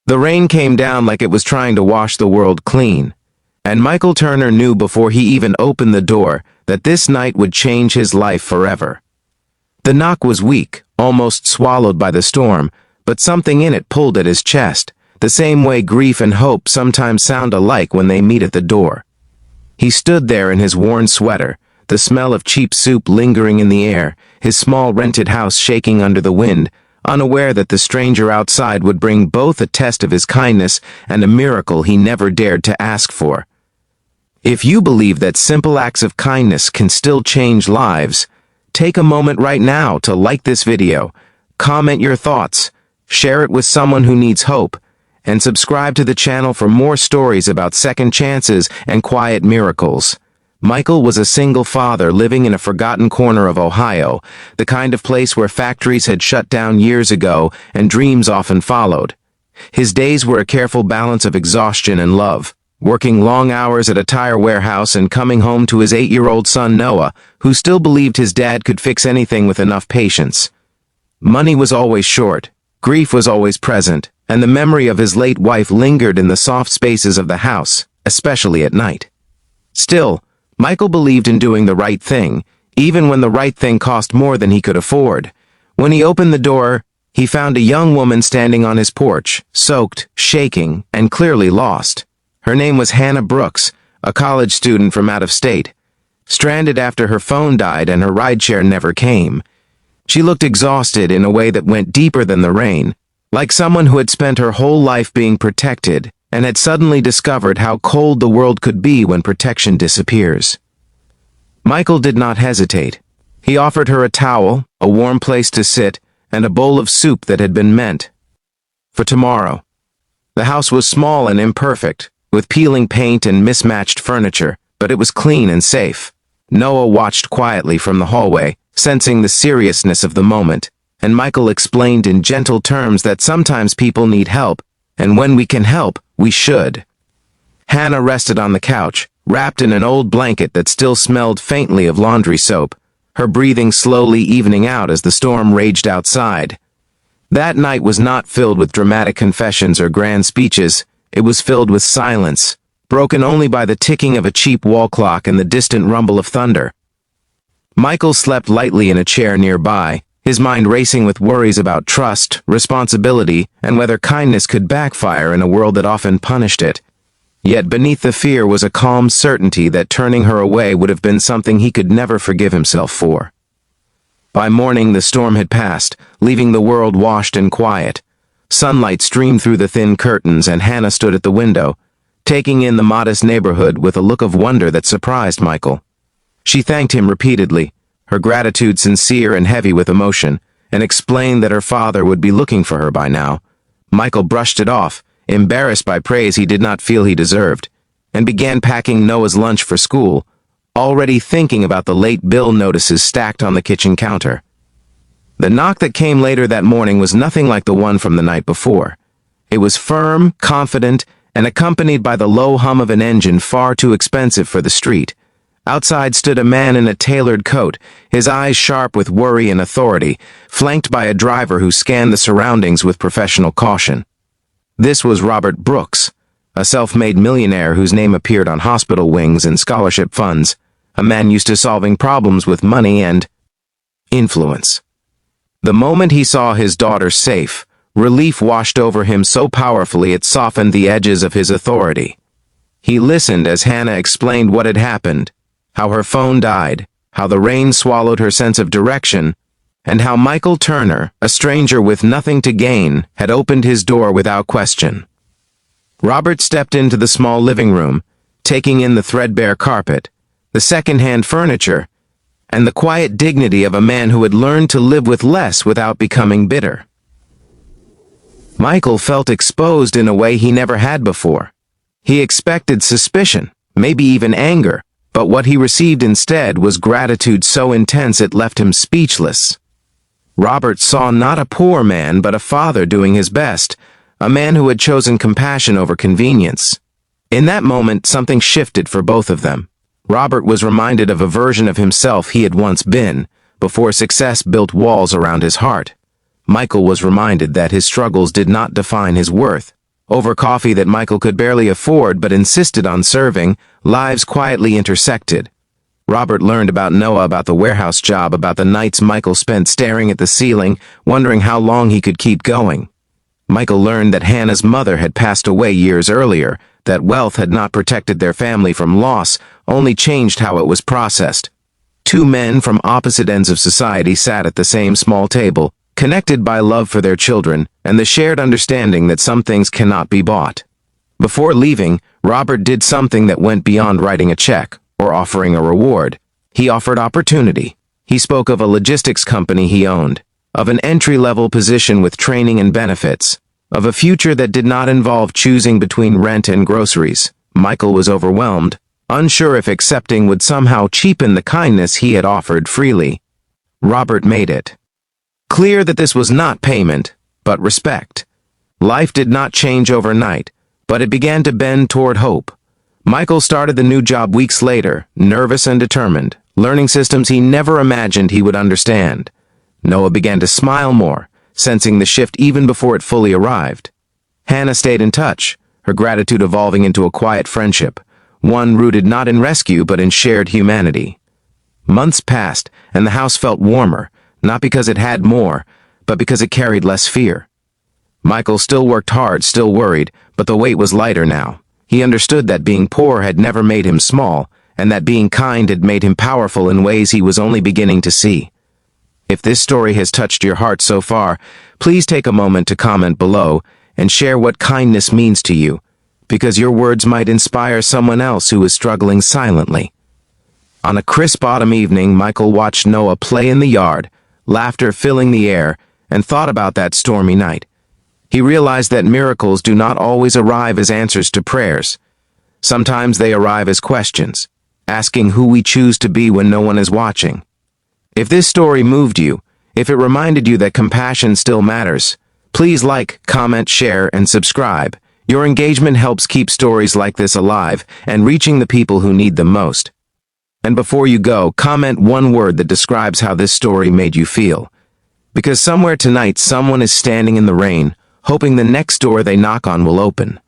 The rain came down like it was trying to wash the world clean, and Michael Turner knew before he even opened the door that this night would change his life forever. The knock was weak, almost swallowed by the storm, but something in it pulled at his chest, the same way grief and hope sometimes sound alike when they meet at the door. He stood there in his worn sweater, the smell of cheap soup lingering in the air, his small rented house shaking under the wind, unaware that the stranger outside would bring both a test of his kindness and a miracle he never dared to ask for. If you believe that simple acts of kindness can still change lives, take a moment right now to like this video, comment your thoughts, share it with someone who needs hope, and subscribe to the channel for more stories about second chances and quiet miracles. Michael was a single father living in a forgotten corner of Ohio, the kind of place where factories had shut down years ago and dreams often followed. His days were a careful balance of exhaustion and love, working long hours at a tire warehouse and coming home to his 8-year-old son Noah, who still believed his dad could fix anything with enough patience. Money was always short, grief was always present, and the memory of his late wife lingered in the soft spaces of the house, especially at night. Still, Michael believed in doing the right thing, even when the right thing cost more than he could afford. When he opened the door, he found a young woman standing on his porch, soaked, shaking, and clearly lost. Her name was Hannah Brooks, a college student from out of state, stranded after her phone died and her rideshare never came. She looked exhausted in a way that went deeper than the rain, like someone who had spent her whole life being protected and had suddenly discovered how cold the world could be when protection disappears. Michael did not hesitate. He offered her a towel, a warm place to sit, and a bowl of soup that had been meant for tomorrow. The house was small and imperfect, with peeling paint and mismatched furniture, but it was clean and safe. Noah watched quietly from the hallway, sensing the seriousness of the moment, and Michael explained in gentle terms that sometimes people need help, and when we can help, we should. Hannah rested on the couch, wrapped in an old blanket that still smelled faintly of laundry soap, her breathing slowly evening out as the storm raged outside. That night was not filled with dramatic confessions or grand speeches. It was filled with silence, broken only by the ticking of a cheap wall clock and the distant rumble of thunder. Michael slept lightly in a chair nearby, his mind racing with worries about trust, responsibility, and whether kindness could backfire in a world that often punished it. Yet beneath the fear was a calm certainty that turning her away would have been something he could never forgive himself for. By morning the storm had passed, leaving the world washed and quiet. Sunlight streamed through the thin curtains and Hannah stood at the window, taking in the modest neighborhood with a look of wonder that surprised Michael. She thanked him repeatedly, her gratitude sincere and heavy with emotion, and explained that her father would be looking for her by now. Michael brushed it off, embarrassed by praise he did not feel he deserved, and began packing Noah's lunch for school, already thinking about the late bill notices stacked on the kitchen counter. The knock that came later that morning was nothing like the one from the night before. It was firm, confident, and accompanied by the low hum of an engine far too expensive for the street. Outside stood a man in a tailored coat, his eyes sharp with worry and authority, flanked by a driver who scanned the surroundings with professional caution. This was Robert Brooks, a self-made millionaire whose name appeared on hospital wings and scholarship funds, a man used to solving problems with money and influence. The moment he saw his daughter safe, relief washed over him so powerfully it softened the edges of his authority. He listened as Hannah explained what had happened, how her phone died, how the rain swallowed her sense of direction, and how Michael Turner, a stranger with nothing to gain, had opened his door without question. Robert stepped into the small living room, taking in the threadbare carpet, the second-hand furniture, and the quiet dignity of a man who had learned to live with less without becoming bitter. Michael felt exposed in a way he never had before. He expected suspicion, maybe even anger, but what he received instead was gratitude so intense it left him speechless. Robert saw not a poor man but a father doing his best, a man who had chosen compassion over convenience. In that moment, something shifted for both of them. Robert was reminded of a version of himself he had once been, before success built walls around his heart. Michael was reminded that his struggles did not define his worth. Over coffee that Michael could barely afford but insisted on serving, lives quietly intersected. Robert learned about Noah, about the warehouse job, about the nights Michael spent staring at the ceiling, wondering how long he could keep going. Michael learned that Hannah's mother had passed away years earlier, that wealth had not protected their family from loss, only changed how it was processed. Two men from opposite ends of society sat at the same small table, connected by love for their children and the shared understanding that some things cannot be bought. Before leaving, Robert did something that went beyond writing a check or offering a reward. He offered opportunity. He spoke of a logistics company he owned, of an entry-level position with training and benefits, of a future that did not involve choosing between rent and groceries. Michael was overwhelmed, unsure if accepting would somehow cheapen the kindness he had offered freely. Robert made it clear that this was not payment, but respect. Life did not change overnight, but it began to bend toward hope. Michael started the new job weeks later, nervous and determined, learning systems he never imagined he would understand. Noah began to smile more, sensing the shift even before it fully arrived. Hannah stayed in touch, her gratitude evolving into a quiet friendship, one rooted not in rescue but in shared humanity. Months passed, and the house felt warmer, not because it had more, but because it carried less fear. Michael still worked hard, still worried, but the weight was lighter now. He understood that being poor had never made him small, and that being kind had made him powerful in ways he was only beginning to see. If this story has touched your heart so far, please take a moment to comment below and share what kindness means to you, because your words might inspire someone else who is struggling silently. On a crisp autumn evening, Michael watched Noah play in the yard, laughter filling the air, and thought about that stormy night. He realized that miracles do not always arrive as answers to prayers. Sometimes they arrive as questions, asking who we choose to be when no one is watching. If this story moved you, if it reminded you that compassion still matters, please like, comment, share, and subscribe. Your engagement helps keep stories like this alive and reaching the people who need them most. And before you go, comment one word that describes how this story made you feel. Because somewhere tonight, someone is standing in the rain, hoping the next door they knock on will open.